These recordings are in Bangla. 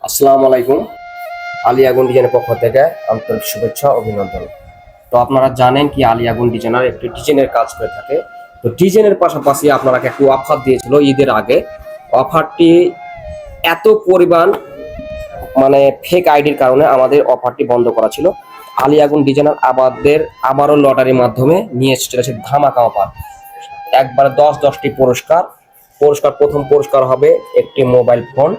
আসসালামু আলাইকুম। আলী আগুন ডিজাইনের পক্ষ থেকে আন্তরিক শুভেচ্ছা অভিনন্দন। তো আপনারা জানেন কি আলী আগুন ডিজাইনার একটি ডিজাইনের কাজ করে থাকে। তো ডিজাইনের পাশাপাশি আপনারা একটু অফার দিয়েছিল ঈদের আগে। অফারটি এত পরিমাণ ফেক আইডির কারণে আমাদের অফারটি বন্ধ করা ছিল। আলী আগুন ডিজাইনার আবারও লটারির মাধ্যমে নিয়ে এসেছে ধামাকা অফার। একবারে 10টি পুরস্কার। প্রথম পুরস্কার হবে একটি মোবাইল ফোন,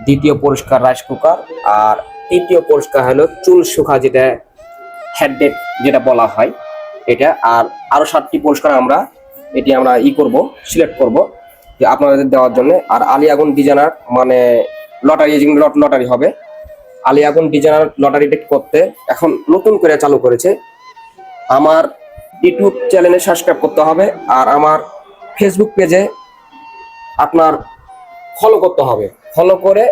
দ্বিতীয় পুরস্কার রাইস কুকার, আর তৃতীয় পুরস্কার হলো চুল শুকা, যেটা হেডডেট যেটা বলা হয় এটা। আর আরো 7টি পুরস্কার আমরা করব, সিলেক্ট করব যে আপনাদের দেওয়ার জন্য। আর আলী আগুন ডিজাইনার লটারি হবে। আলী আগুন ডিজাইনার লটারিটা করতে এখন নতুন করে চালু করেছে। আমার ইউটিউব চ্যানেলে সাবস্ক্রাইব করতে হবে, আর আমার ফেসবুক পেজে আপনার ফলো করতে হবে। ফলো করে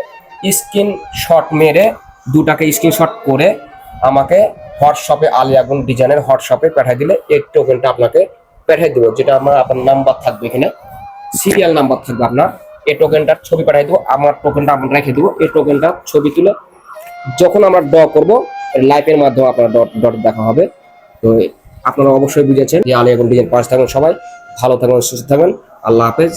স্ক্রিনশট মেরে 2টাকে স্ক্রিনশট করে আমাকে হোয়াটসঅ্যাপে আলী আগুন ডিজাইনের হোয়াটসঅ্যাপে পাঠিয়ে দিলে এই টোকেনটা আপনাকে পাঠিয়ে দেবো। যেটা আপনার নাম্বার থাকবে, এখানে সিরিয়াল নাম্বার থাকবে আপনার। এই টোকেনটার ছবি পাঠিয়ে দেবো, আমার টোকেনটা আমরা রেখে দেবো। এই টোকেনটার ছবি তুলে যখন আমরা ড্র করবো লাইভের মাধ্যমে আপনার ডট দেখা হবে। তো আপনারা অবশ্যই বুঝেছেন যে আলী আগুন ডিজাইন পাশে থাকবেন। সবাই ভালো থাকবেন, সুস্থ থাকবেন। আল্লাহ হাফেজ।